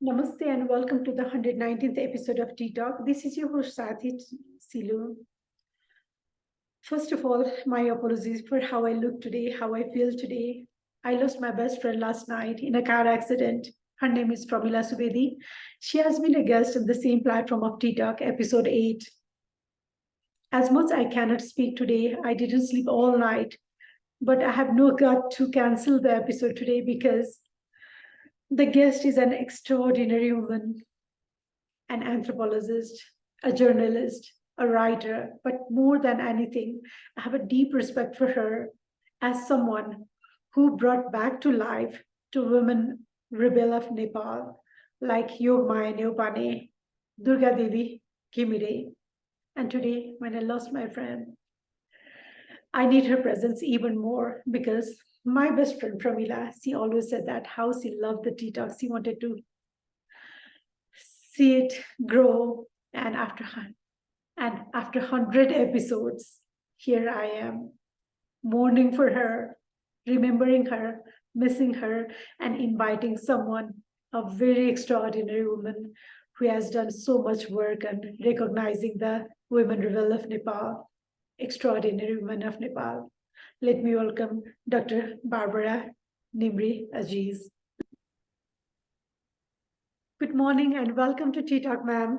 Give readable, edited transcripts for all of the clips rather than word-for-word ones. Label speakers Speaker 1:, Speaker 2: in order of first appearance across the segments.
Speaker 1: Namaste and welcome to the 119th episode of TeaTalk. This is your host Silu. First of all, my apologies for how I look today, how I feel today. I lost my best friend last night in a car accident. Her name is Pramila Subedi. She has been a guest on the same platform of TeaTalk, episode 8. As much I cannot speak today, I didn't sleep all night, but I have no gut to cancel the episode today because the guest is an extraordinary woman, an anthropologist, a journalist, a writer, but more than anything, I have a deep respect for her as someone who brought back to life to women rebel of Nepal like Yogmaya Neopane, Durga Devi Kimire. And today, when I lost my friend, I need her presence even more because my best friend Pramila, she always said that how she loved the TeaTalks. She wanted to see it grow, and after 100 episodes, here I am, mourning for her, remembering her, missing her, and inviting someone, a very extraordinary woman who has done so much work on recognizing the women rebel of Nepal, extraordinary women of Nepal. Let me welcome Dr. Barbara Nimri Aziz. Good morning and welcome to Tea Talk, ma'am.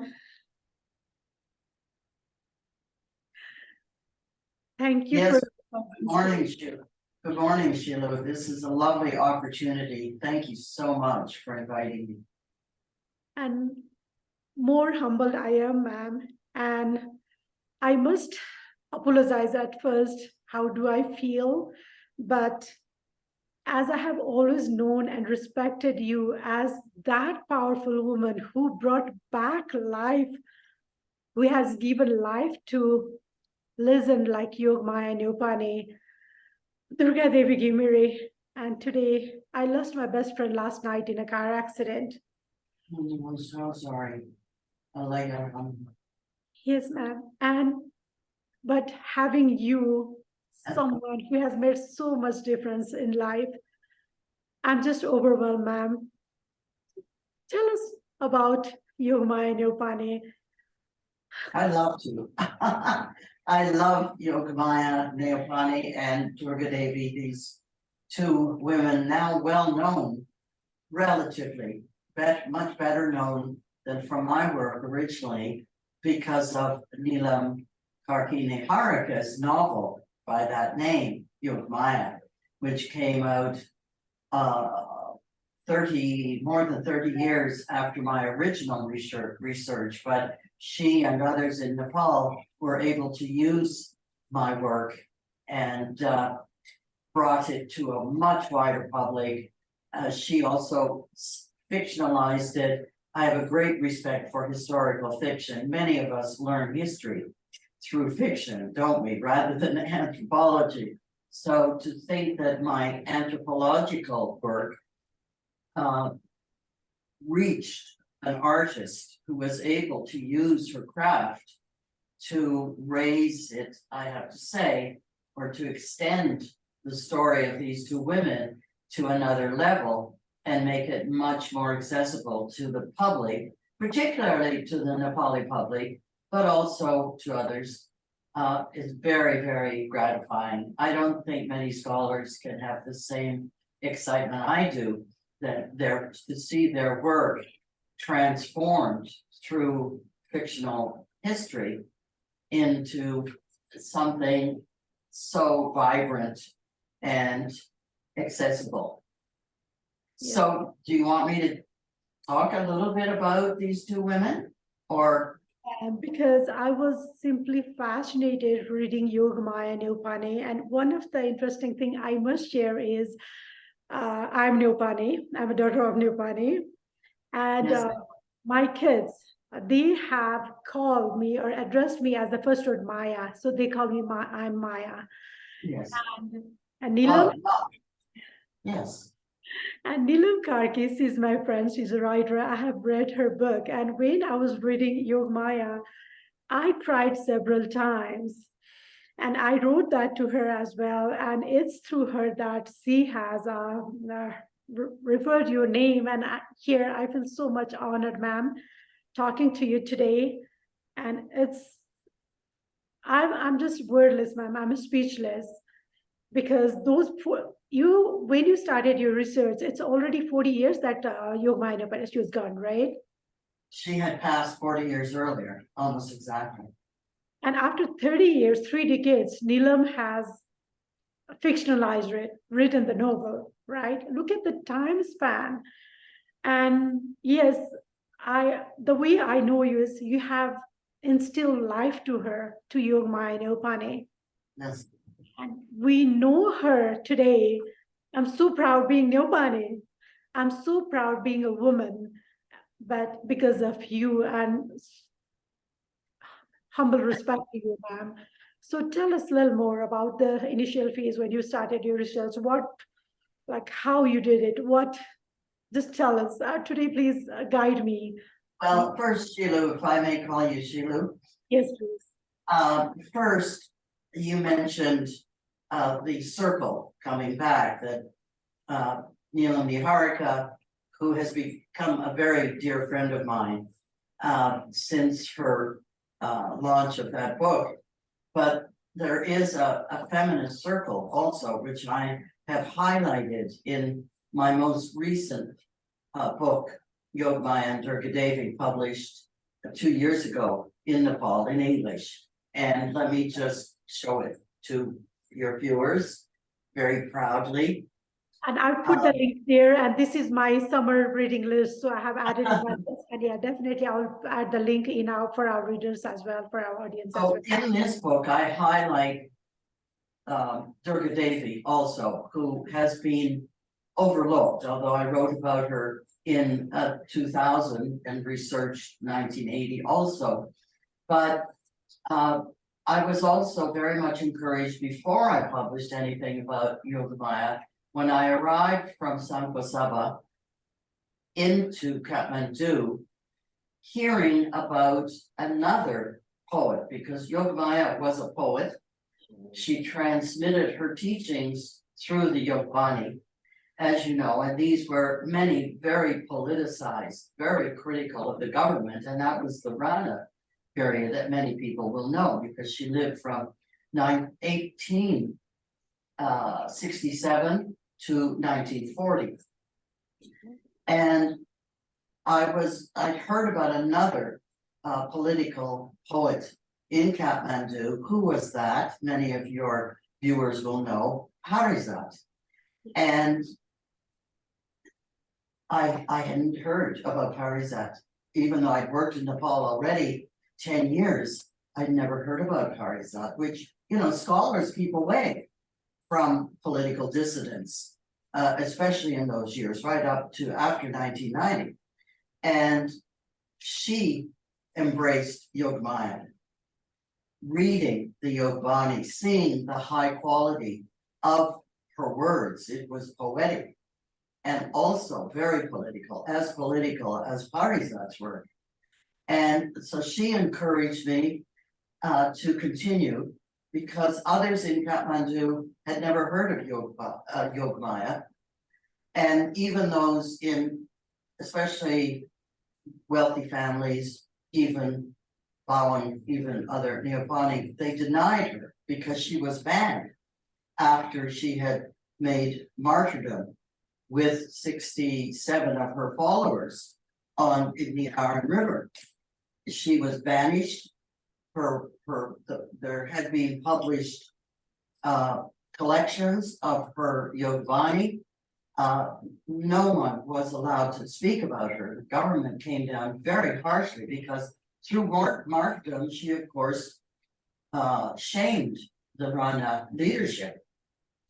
Speaker 1: Thank you
Speaker 2: Yes,
Speaker 1: for
Speaker 2: good morning, Sheila. Good morning, Sheila. This is a lovely opportunity. Thank you so much for inviting me.
Speaker 1: and more humbled I am, ma'am. And I must apologize at first. How do I feel? But as I have always known and respected you as that powerful woman who brought back life, who has given life to legend like Yogmaya Neopane, Durga Devi Gimire. And today, I lost my best friend last night in a car accident.
Speaker 2: I'm so sorry. Alega,
Speaker 1: Yes, ma'am. But having you, someone who has made so much difference in life, I'm just overwhelmed, ma'am. Tell us about Yogmaya Neopane.
Speaker 2: I love to. I love Yogamaya Neopani and Durga Devi, these two women now well known, relatively, much better known than from my work originally because of Neelam Karkini Harika's novel by that name, Yogamaya, which came out uh, more than 30 years after my original research, but she and others in Nepal were able to use my work and brought it to a much wider public. She also fictionalized it. I have a great respect for historical fiction. Many of us learn history through fiction, don't we, rather than anthropology. So to think that my anthropological work reached an artist who was able to use her craft to raise it, I have to say, or to extend the story of these two women to another level and make it much more accessible to the public, particularly to the Nepali public, but also to others, is very, very gratifying. I don't think many scholars can have the same excitement I do that to see their work transformed through fictional history into something so vibrant and accessible.
Speaker 1: Yeah.
Speaker 2: So do you want me to talk a little bit about these two women or?
Speaker 1: Because I was simply fascinated reading Yogamaya Neopane. And one of the interesting thing I must share is I'm Neopane. I'm a daughter of Neopane. And
Speaker 2: Yes.
Speaker 1: My kids, they have called me or addressed me as the first word Maya. So they call me I'm Maya.
Speaker 2: Yes.
Speaker 1: And Neelam,
Speaker 2: Yes.
Speaker 1: and Neelam Karkis is my friend. She's a writer. I have read her book. And when I was reading Yog Maya, I cried several times. And I wrote that to her as well. And it's through her that she has referred your name, and here I feel so much honored, ma'am, talking to you today. And I'm just wordless, ma'am. I'm speechless because when you started your research, it's already 40 years that Yogmaya she was gone, right?
Speaker 2: She had passed 40 years earlier, almost exactly.
Speaker 1: And after 30 years, 3 decades, Neelam has fictionalized it, written the novel, right? Look at the time span. And yes, the way I know you is you have instilled life to her, to Yogmaya Neopane.
Speaker 2: Yes.
Speaker 1: And we know her today. I'm so proud being Neopane. I'm so proud being a woman, but because of you, and humble respect to you, ma'am. So tell us a little more about the initial phase when you started your research. Like how you did it. Just tell us. Today, please guide me.
Speaker 2: Well, first, Shilu, if I may call you Shilu.
Speaker 1: Yes, please.
Speaker 2: First, you mentioned the circle coming back that Neelam Niharika, who has become a very dear friend of mine since her launch of that book. But there is a feminist circle also, which I have highlighted in my most recent book, Yogamaya and Durga Devi, published 2 years ago in Nepal in English. And let me just show it to your viewers very proudly.
Speaker 1: And I'll put the link there. And this is my summer reading list. So I have added in my list. And yeah, definitely I'll add the link in for our readers as well, for our audience as well.
Speaker 2: In this book, I highlight Durga Devi also, who has been overlooked, although I wrote about her in 2000 and researched 1980 also. But I was also very much encouraged before I published anything about Yogamaya. When I arrived from Sankosaba into Kathmandu, hearing about another poet, because Yogamaya was a poet. She transmitted her teachings through the Yogvani, as you know, and these were many very politicized, very critical of the government, and that was the Rana period that many people will know because she lived from 1867 to 1940. And I'd heard about another political poet in Kathmandu. Who was that? Many of your viewers will know, Harizat. And I hadn't heard about Harizat, even though I'd worked in Nepal already 10 years. I'd never heard about Harizat, which, scholars keep away from political dissidents, especially in those years, right up to after 1990. And she embraced Yogamaya, reading the Yogvani, seeing the high quality of her words. It was poetic and also very political as Parizat's work. And so she encouraged me to continue because others in Kathmandu had never heard of Yogamaya. And even those in, especially wealthy families, even following even other Neopani, they denied her because she was banned after she had made martyrdom with 67 of her followers on the Aran River. She was banished. There had been published collections of her Yogvani. No one was allowed to speak about her. The government came down very harshly because through martyrdom, she of course shamed the Rana leadership,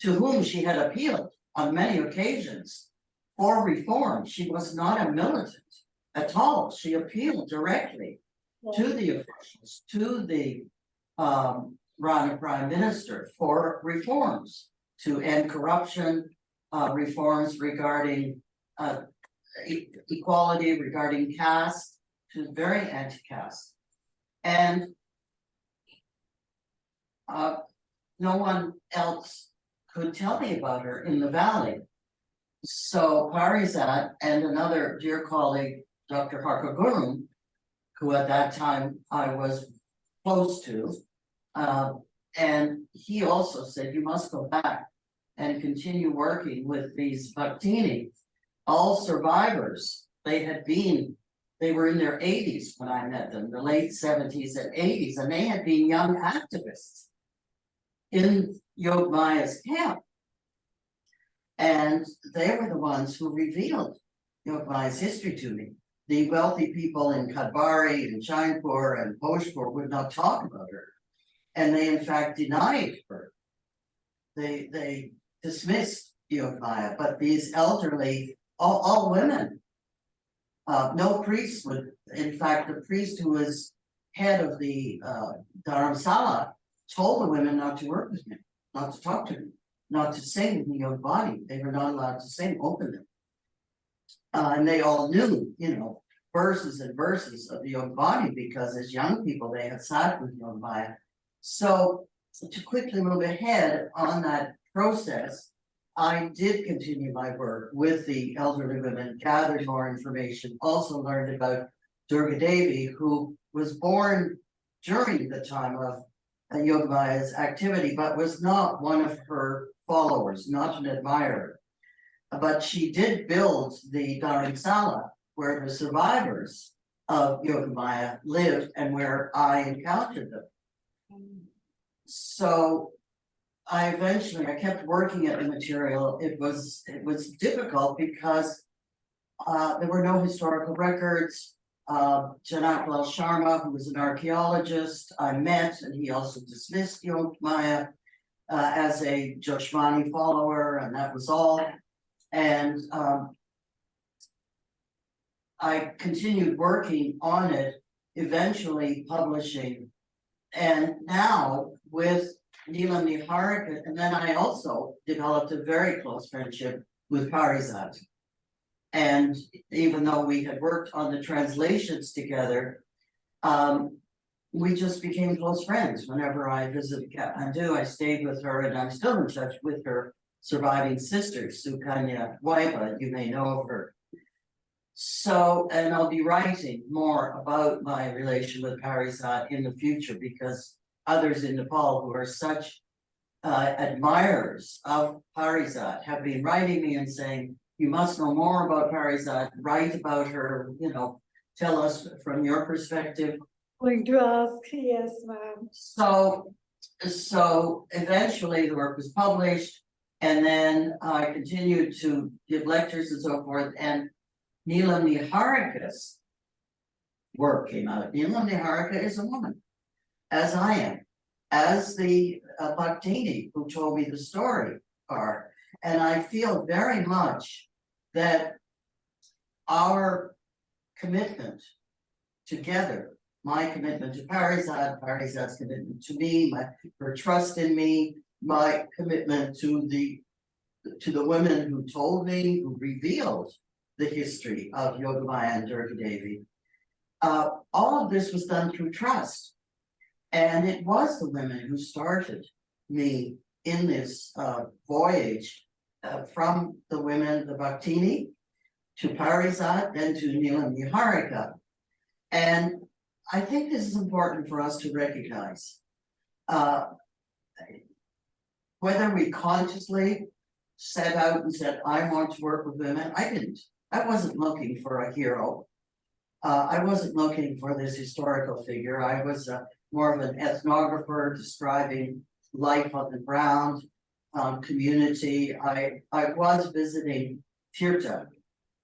Speaker 2: to whom she had appealed on many occasions for reform. She was not a militant at all. She appealed directly to the officials, to the Rana Prime Minister for reforms to end corruption, reforms regarding equality, regarding caste, she was very anti-caste. And no one else could tell me about her in the valley. So Parizat and another dear colleague, Dr. Harkagurun, who at that time I was close to, and he also said, you must go back and continue working with these Bhaktini, all survivors. They were in their 80s when I met them, the late 70s and 80s, and they had been young activists in Yogmaya's camp. And they were the ones who revealed Yogmaya's history to me. The wealthy people in Kadbari and Chainpur and Bhojpur would not talk about her. And they in fact denied her. They dismissed Yogmaya, but these elderly, all women, no priest would, in fact, the priest who was head of the Dharamsala told the women not to work with him, not to talk to him, not to sing in the yoga body. They were not allowed to sing openly. And they all knew, verses and verses of the yoga body because as young people they had sat with Yoga Maya. So to quickly move ahead on that process, I did continue my work with the elderly women, gathered more information, also learned about Durga Devi, who was born during the time of Yoga Maya's activity, but was not one of her followers, not an admirer. But she did build the Dharamsala, where the survivors of Yoga Maya lived and where I encountered them. So I kept working at the material. It was difficult because there were no historical records. Janaklal Sharma, who was an archaeologist, I met, and he also dismissed Yoga Maya as a Joshvani follower, and that was all. And I continued working on it, eventually publishing, and now with Neelam Niharika, and then I also developed a very close friendship with Parizat. And even though we had worked on the translations together, we just became close friends. Whenever I visited Kathmandu, I stayed with her, and I'm still in touch with her surviving sister, Sukanya Waiba, you may know of her. So, and I'll be writing more about my relation with Parizat in the future because others in Nepal who are such admirers of Parizat have been writing me and saying, you must know more about Parizat, write about her, tell us from your perspective.
Speaker 1: Going to ask, yes, ma'am.
Speaker 2: So eventually the work was published, and then I continued to give lectures and so forth, and Neelam Niharika's work came out. Neelam Niharika is a woman, as I am, as the Bhaktini who told me the story are. And I feel very much that our commitment together, my commitment to Parizat, Parizat's commitment to me, her trust in me, my commitment to the women who told me, who revealed the history of Yogamaya and Durga Devi. All of this was done through trust. And it was the women who started me in this voyage from the women, the Bhaktini, to Parizat, then to Neelam Niharika. And I think this is important for us to recognize. Whether we consciously set out and said, I want to work with women, I didn't. I wasn't looking for a hero. I wasn't looking for this historical figure. I was more of an ethnographer describing life on the ground, community. I was visiting Tirtha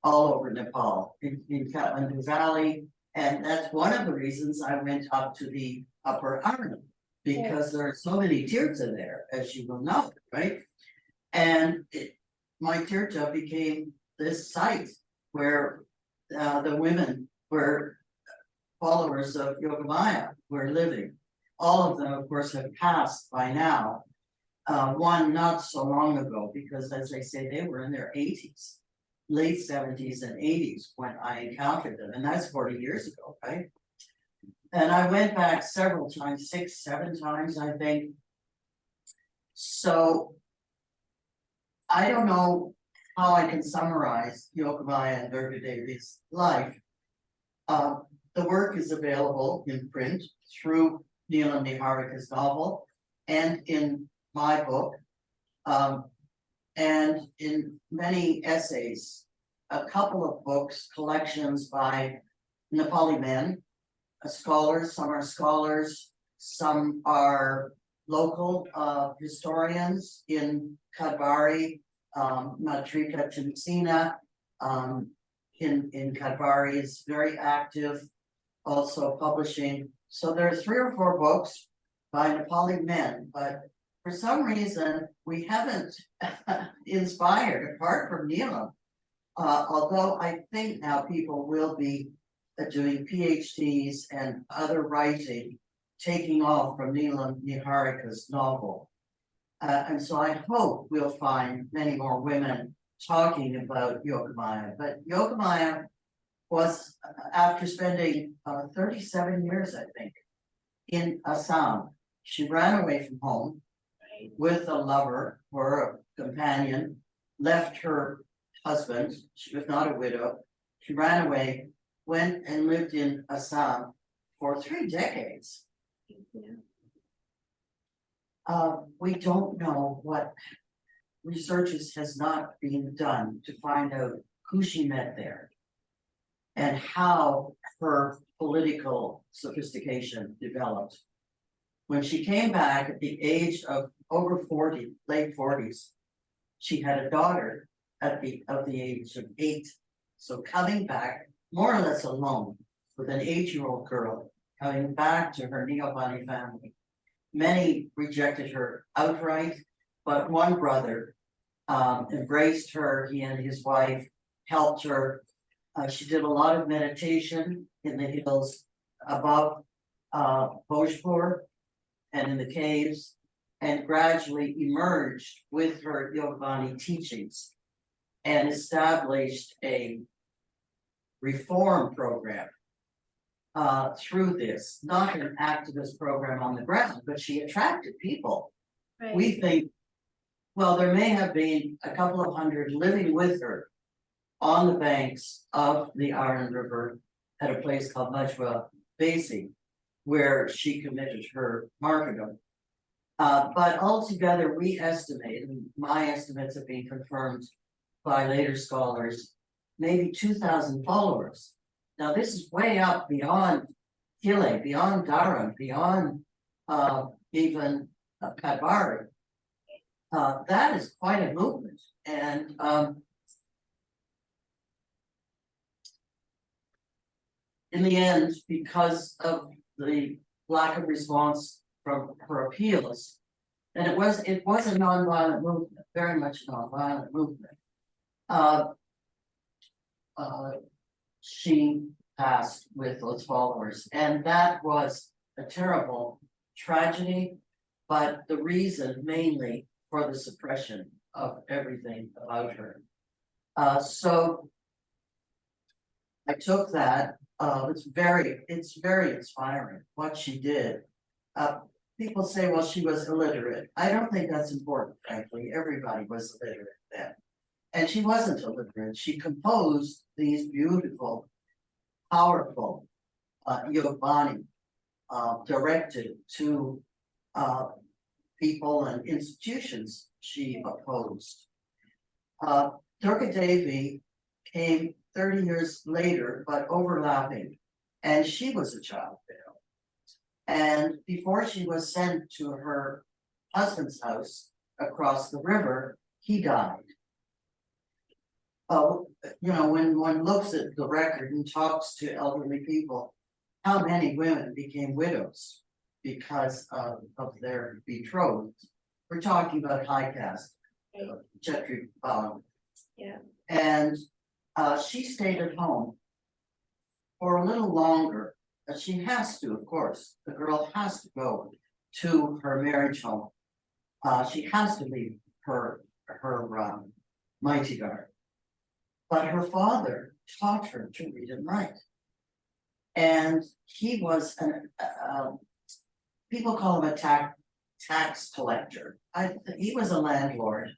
Speaker 2: all over Nepal, in Kathmandu Valley. And that's one of the reasons I went up to the Upper Arno, because there are so many Tirtha there, as you will know, right? And my Tirtha became this site where the women were followers of Yogamaya were living. All of them, of course, have passed by now. One not so long ago, because as I say, they were in their 80s, late 70s and 80s when I encountered them. And that's 40 years ago, right? And I went back several times, 6, 7 times, I think. So I don't know how I can summarize Yogamaya and Durga Devi's life. The work is available in print through Neelam Niharika's novel and in my book, and in many essays, a couple of books, collections by Nepali men, scholars, some are local historians in Kadbari, Matrika Chinsina, in Kadbari is very active, also publishing. So there are 3 or 4 books by Nepali men, but for some reason, we haven't inspired, apart from Neelam. Although I think now people will be doing PhDs and other writing, taking off from Neelam Niharika's novel. And so I hope we'll find many more women talking about Yogamaya. But Yogamaya was, after spending 37 years, I think, in Assam, she ran away from home with a lover or a companion, left her husband, she was not a widow, she ran away, went and lived in Assam for 3 decades. We don't know what researches has not been done to find out who she met there and how her political sophistication developed. When she came back at the age of over 40, late 40s, she had a daughter of the age of 8. So coming back more or less alone with an 8-year-old girl, coming back to her Neopani family. Many rejected her outright, but one brother embraced her. He and his wife helped her. She did a lot of meditation in the hills above Bhojpur and in the caves, and gradually emerged with her Yogamani teachings and established a reform program through this, not an activist program on the ground, but she attracted people.
Speaker 1: Right.
Speaker 2: We think, well, there may have been a couple of hundred living with her on the banks of the Iron River at a place called Majwa Basi, where she committed her martyrdom. But altogether, we estimate, and my estimates have been confirmed by later scholars, maybe 2,000 followers. Now, this is way up beyond Kile, beyond Dharam, beyond even Kadbari. That is quite a movement. And in the end, because of the lack of response from her appeals, and it was a nonviolent movement, very much a nonviolent movement. She passed with those followers, and that was a terrible tragedy, but the reason mainly for the suppression of everything about her. So I took that. It's very inspiring what she did. People say, well, she was illiterate. I don't think that's important, frankly. Everybody was illiterate then. And she wasn't illiterate. She composed these beautiful, powerful Yogamani directed to people and institutions she opposed. Durga Devi came 30 years later, but overlapping, and she was a child widow. And before she was sent to her husband's house across the river, he died. When one looks at the record and talks to elderly people, how many women became widows because of their betrothed? We're talking about high caste, Chetri.
Speaker 1: Yeah.
Speaker 2: And she stayed at home for a little longer. She has to, of course. The girl has to go to her marriage home. She has to leave her mighty guard. But her father taught her to read and write. And he was people call him a tax collector. He was a landlord,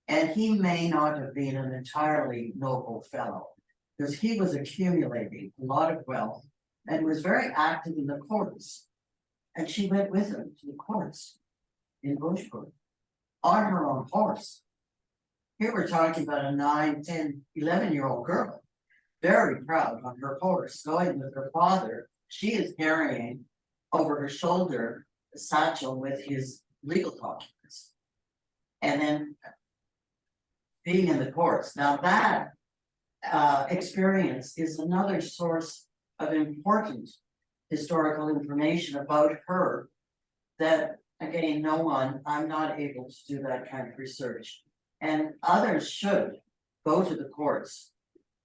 Speaker 2: And he may not have been an entirely noble fellow, because he was accumulating a lot of wealth and was very active in the courts. And she went with him to the courts in Bushport on her own horse. Here we're talking about a 9, 10, 11-year-old girl, very proud on her horse, going with her father. She is carrying over her shoulder a satchel with his legal documents. And then being in the courts. Now that experience is another source of important historical information about her that, again, I'm not able to do that kind of research. And others should go to the courts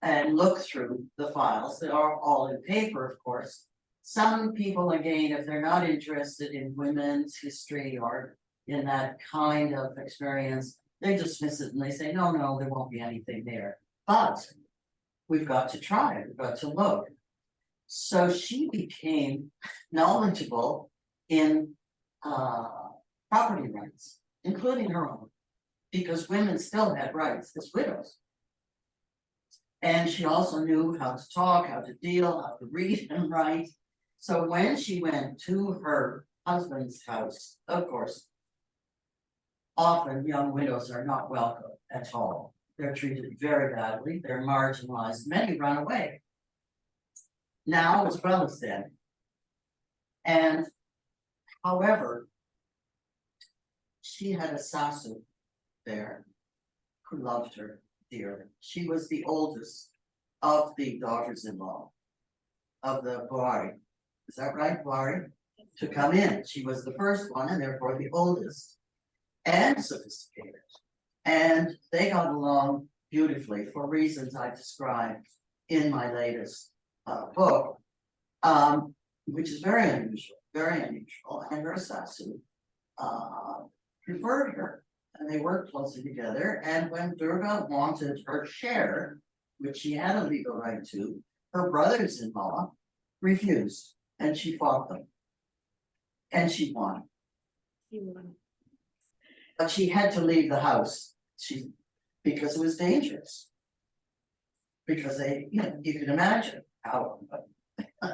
Speaker 2: and look through the files that are all in paper, of course. Some people, again, if they're not interested in women's history or in that kind of experience, they dismiss it and they say, no, there won't be anything there. But we've got to try, we've got to look. So she became knowledgeable in property rights, including her own, because women still had rights as widows. And she also knew how to talk, how to deal, how to read and write. So when she went to her husband's house, of course, often young widows are not welcome at all. They're treated very badly, they're marginalized, many run away. Now as well as then. And however, she had a sasu there who loved her dearly. She was the oldest of the daughters-in-law of the Buhari. Is that right, Buhari? To come in. She was the first one and therefore the oldest and sophisticated. And they got along beautifully for reasons I described in my latest book, which is very unusual, and her sasu preferred her, and they worked closely together. And when Durga wanted her share, which she had a legal right to, her brothers-in-law refused, and she fought them. And she won. But she had to leave the house, because it was dangerous. Because you can imagine how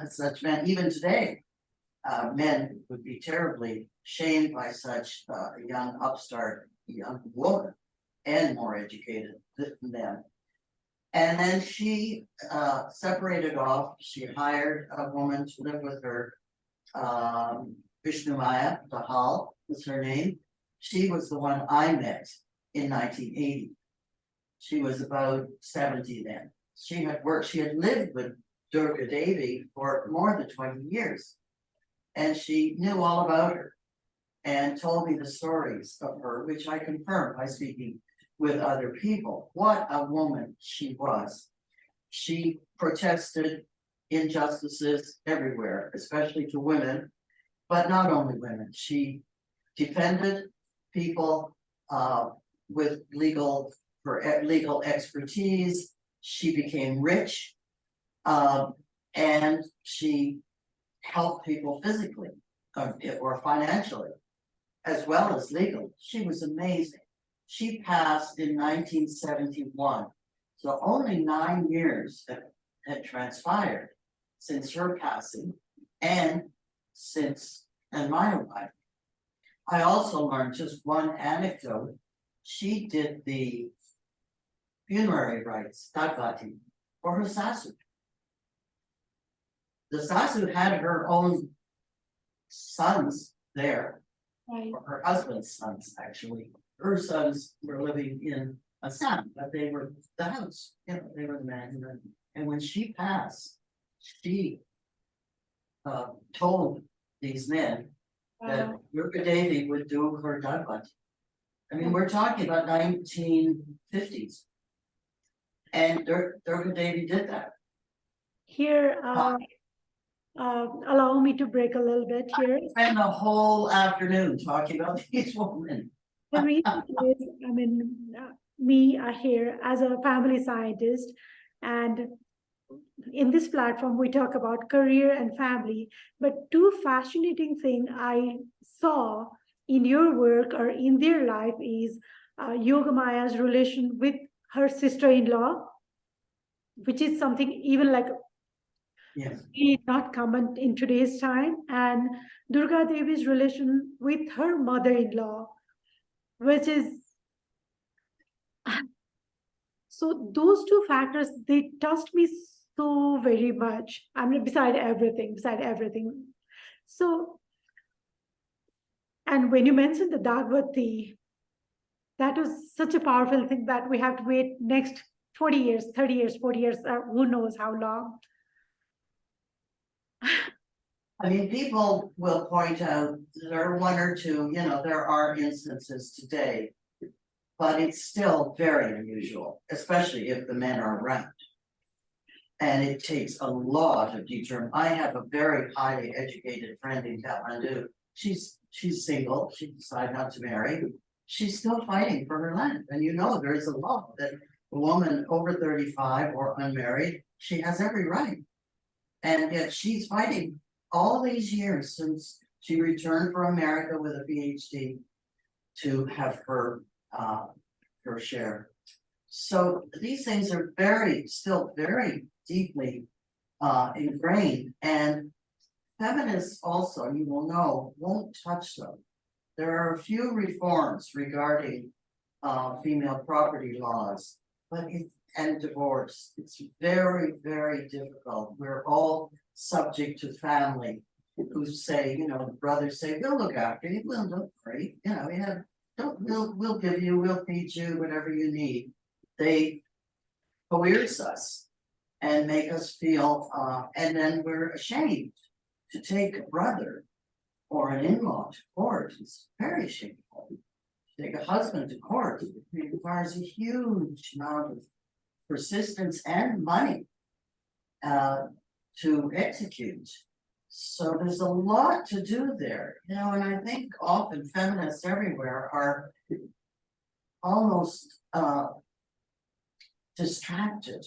Speaker 2: such men, even today, men would be terribly shamed by such a young upstart, young woman, and more educated than them. And then she separated off. She hired a woman to live with her. Vishnumaya Dahal was her name. She was the one I met in 1980. She was about 70 then. She had lived with Durga Devi for more than 20 years. And she knew all about her and told me the stories of her, which I confirmed by speaking with other people. What a woman she was. She protested injustices everywhere, especially to women, but not only women. She defended people with legal expertise. She became rich, and she helped people physically or financially, as well as legally. She was amazing. She passed in 1971, so only 9 years had transpired since her passing and my life. I also learned just one anecdote. She did the funerary rites, Dagvati, for her sasu. The sasu had her own sons there,
Speaker 1: Right.
Speaker 2: or her husband's sons, actually. Her sons were living in Assam, but they were the house, they were the man. And when she passed, she told these men that Durga Devi would do her Dagvati. I mean, we're talking about 1950s. And Durga Devi did that.
Speaker 1: Here, allow me to break a little bit here.
Speaker 2: I spent the whole afternoon talking about these women.
Speaker 1: The reason is, me here as a family scientist, and in this platform we talk about career and family, but two fascinating things I saw in your work or in their life is Yogamaya's relation with her sister-in-law, which is something even like
Speaker 2: Yes,
Speaker 1: not common in today's time, and Durga Devi's relation with her mother-in-law, which is so those two factors they touched me so very much. I mean, beside everything. So, and when you mentioned the Dagvati, that was such a powerful thing that we have to wait next 20 years, 30 years, 40 years, who knows how long.
Speaker 2: I mean, people will point out there are one or two, there are instances today. But it's still very unusual, especially if the men are around. And it takes a lot of determination. I have a very highly educated friend in Kathmandu. She's single, she decided not to marry. She's still fighting for her land. And there is a law that a woman over 35 or unmarried, she has every right. And yet she's fighting all these years since she returned from America with a PhD to have her share. So these things are still very deeply ingrained, and feminists also, you will know, won't touch them. There are a few reforms regarding female property laws, and divorce. It's very, very difficult. We're all subject to family who say, the brothers say, we'll look after you, we'll look great, we'll give you, we'll feed you, whatever you need. They coerce us and make us feel, and then we're ashamed to take a brother or an in-law to court. It's very shameful. To take a husband to court, it requires a huge amount of persistence and money to execute. So there's a lot to do there, and I think often feminists everywhere are almost distracted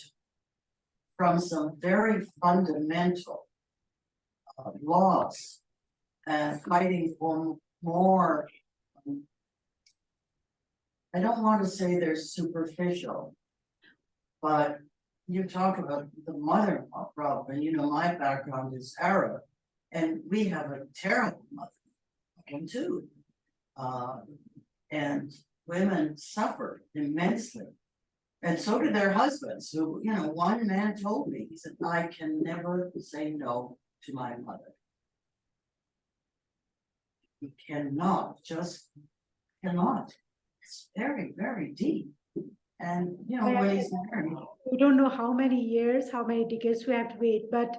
Speaker 2: from some very fundamental laws and fighting for more. I don't want to say they're superficial, but you talk about the mother-in-law problem, and my background is Arab, and we have a terrible mother too. And women suffer immensely. And so do their husbands, who, one man told me, he said, I can never say no to my mother. He just cannot. It's very, very deep. And, when he's married.
Speaker 1: We don't know how many years, how many decades we have to wait, but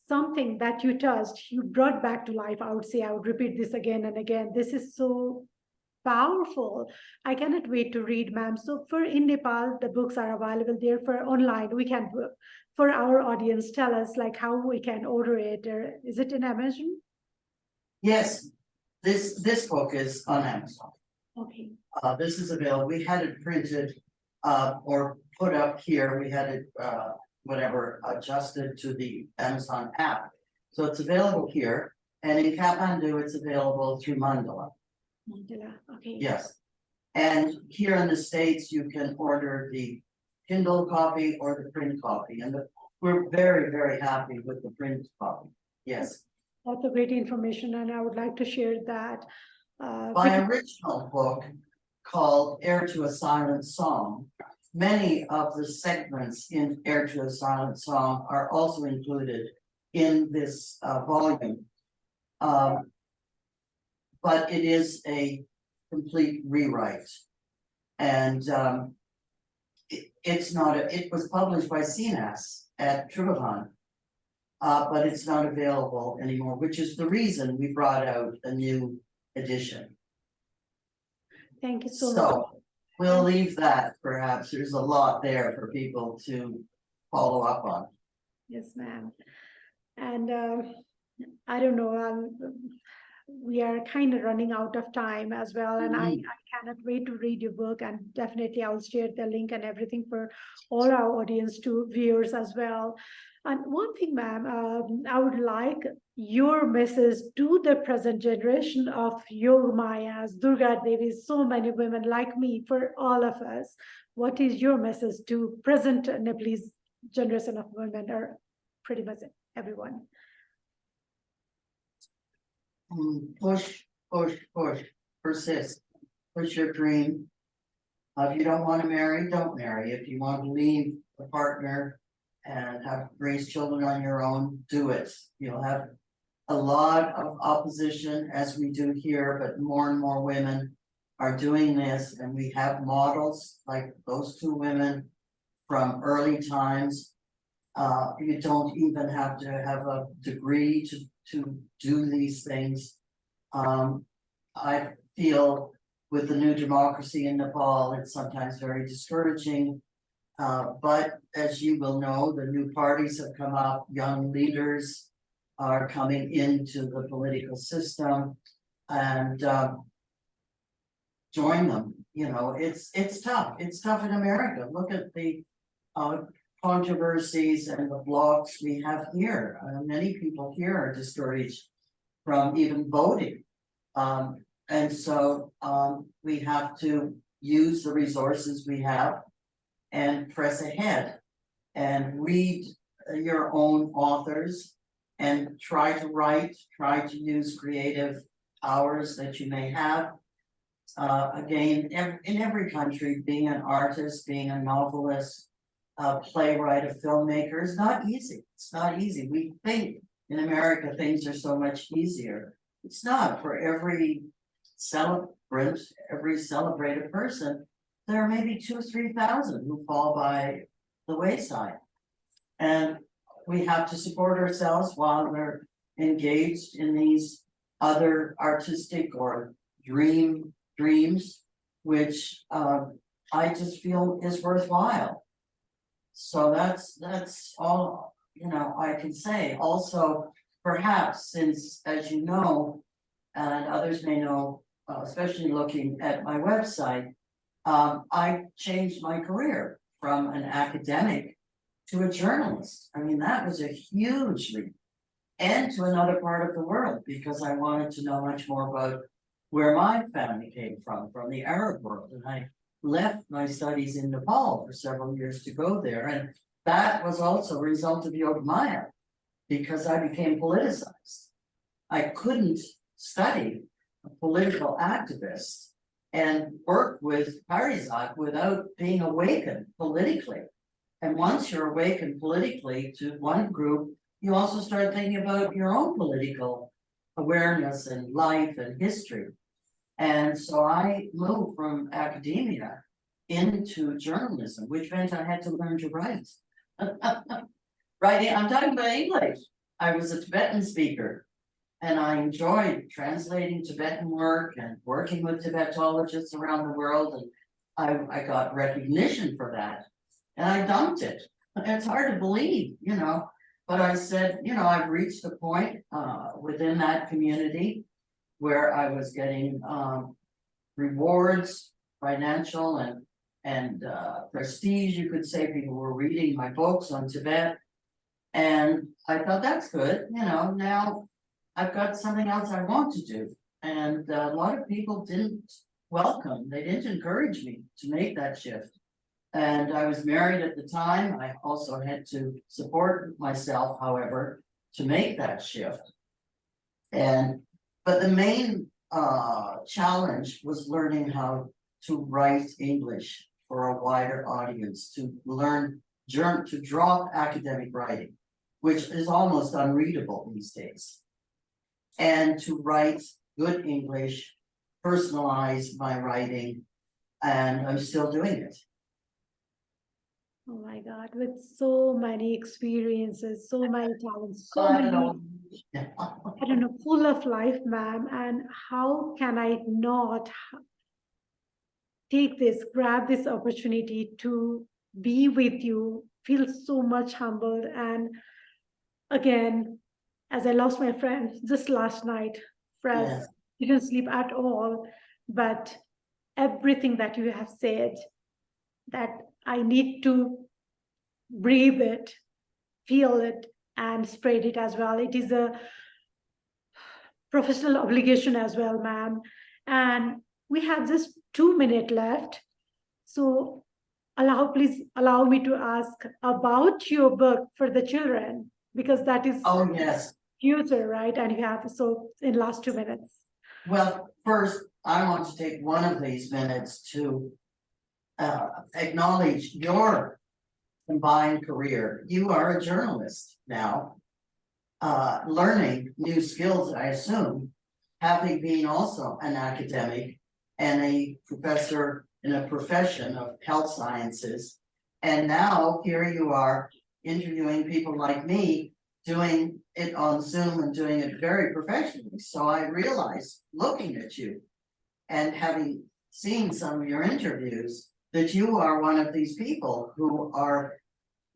Speaker 1: something that you touched, you brought back to life. I would say, I would repeat this again and again. This is so powerful. I cannot wait to read, ma'am. So in Nepal, the books are available there for online. We can, for our audience, tell us like how we can order it. Or is it in Amazon?
Speaker 2: Yes, this book is on Amazon.
Speaker 1: Okay.
Speaker 2: This is available. We had it printed or put up here. We had it adjusted to the Amazon app. So it's available here. And in Kathmandu, it's available through Mandala.
Speaker 1: Mandala, okay.
Speaker 2: Yes. And here in the States, you can order the Kindle copy or the print copy. And we're very, very happy with the print copy. Yes.
Speaker 1: That's a great information, and I would like to share that.
Speaker 2: My original book, called Heir to a Silent Song, many of the segments in Heir to a Silent Song are also included in this volume. But it is a complete rewrite. And it was published by CNAS at Tribhuvan, but it's not available anymore, which is the reason we brought out a new edition.
Speaker 1: Thank you so much.
Speaker 2: So we'll leave that, perhaps. There's a lot there for people to follow up on.
Speaker 1: Yes, ma'am. And I don't know, we are kind of running out of time as well. And I
Speaker 2: Mhm.
Speaker 1: cannot wait to read your book. And definitely I'll share the link and everything for all our audience to viewers as well. And one thing, ma'am, I would like your message to the present generation of Yoga Mayas, Durga Devis, so many women like me, for all of us. What is your message to present Nepalese generation of women, or pretty much everyone?
Speaker 2: Push, push, push, persist, push your dream. If you don't want to marry, don't marry. If you want to leave a partner and have raised children on your own, do it. You'll have a lot of opposition, as we do here, but more and more women are doing this, and we have models like those two women from early times. You don't even have to have a degree to do these things. I feel with the new democracy in Nepal, it's sometimes very discouraging. But as you will know, the new parties have come up, young leaders are coming into the political system, and join them. You know, it's tough. It's tough in America. Look at the uh, controversies and the blocks we have here. Many people here are discouraged from even voting. And so we have to use the resources we have and press ahead and read your own authors and try to write, try to use creative powers that you may have. Again, in every country, being an artist, being a novelist, a playwright, a filmmaker is not easy. It's not easy. We think in America things are so much easier. It's not. For every celebrant, every celebrated person, there are maybe 2,000-3,000 who fall by the wayside. And we have to support ourselves while we're engaged in these other artistic or dreams, which I just feel is worthwhile. So that's all, you know, I can say. Also, perhaps since, as you know, and others may know, especially looking at my website, I changed my career from an academic to a journalist. I mean, that was a huge leap. And to another part of the world, because I wanted to know much more about where my family came from the Arab world. And I left my studies in Nepal for several years to go there. And that was also a result of Yoga Maya, because I became politicized. I couldn't study a political activist and work with Parizak without being awakened politically. And once you're awakened politically to one group, you also start thinking about your own political awareness and life and history. And so I moved from academia into journalism, which meant I had to learn to write. Writing, I'm talking about English. I was a Tibetan speaker, and I enjoyed translating Tibetan work and working with Tibetologists around the world. And I got recognition for that. And I dumped it. It's hard to believe, you know, but I said, you know, I've reached a point within that community where I was getting rewards, financial and prestige, you could say. People were reading my books on Tibet. And I thought, that's good, you know, now I've got something else I want to do. And a lot of people didn't welcome, they didn't encourage me to make that shift. And I was married at the time. I also had to support myself, however, to make that shift. But the main challenge was learning how to write English for a wider audience, to learn to draw academic writing, which is almost unreadable these days, and to write good English, personalize my writing, and I'm still doing it.
Speaker 1: Oh my God, with so many experiences, so many talents, so
Speaker 2: I
Speaker 1: many,
Speaker 2: know.
Speaker 1: I don't know, full of life, ma'am. And how can I not take this, grab this opportunity to be with you, feel so much humbled. And again, as I lost my friend just last night, stress,
Speaker 2: Yes.
Speaker 1: didn't sleep at all. But everything that you have said, that I need to breathe it, feel it, and spread it as well. It is a professional obligation as well, ma'am. And we have just 2 minutes left. So please allow me to ask about your book for the children, because that is
Speaker 2: Oh, yes.
Speaker 1: future, right? And you have, so in last 2 minutes.
Speaker 2: Well, first, I want to take one of these minutes to acknowledge your combined career. You are a journalist now, learning new skills, I assume, having been also an academic and a professor in a profession of health sciences. And now here you are interviewing people like me, doing it on Zoom and doing it very professionally. So I realized, looking at you and having seen some of your interviews, that you are one of these people who are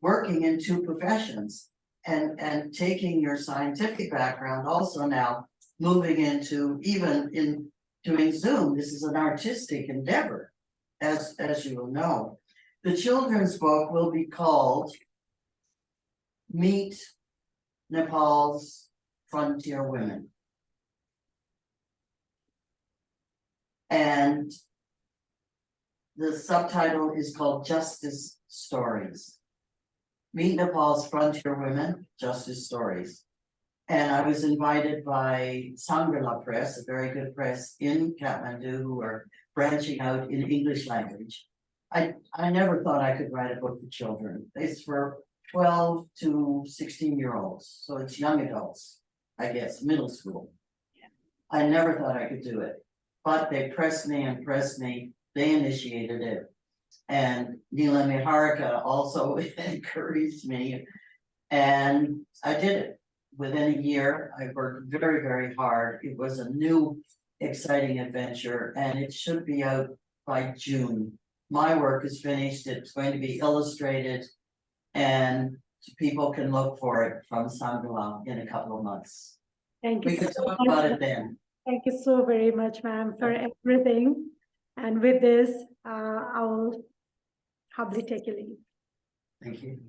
Speaker 2: working in two professions and taking your scientific background also now moving into, even in doing Zoom. This is an artistic endeavor, as you will know. The children's book will be called Meet Nepal's Frontier Women. And the subtitle is called Justice Stories. Meet Nepal's Frontier Women, Justice Stories. And I was invited by Sangrila Press, a very good press in Kathmandu, who are branching out in English language. I never thought I could write a book for children. It's for 12 to 16-year-olds. So it's young adults, I guess, middle school. I never thought I could do it. But they pressed me and pressed me. They initiated it. And Neela Niharika also encouraged me. And I did it. Within a year, I worked very, very hard. It was a new, exciting adventure, and it should be out by June. My work is finished. It's going to be illustrated, and people can look for it from Sangala in a couple of months.
Speaker 1: Thank you.
Speaker 2: We can talk about it then.
Speaker 1: Thank you so very much, ma'am, for everything. And with this, I will humbly take a leave.
Speaker 2: Thank you.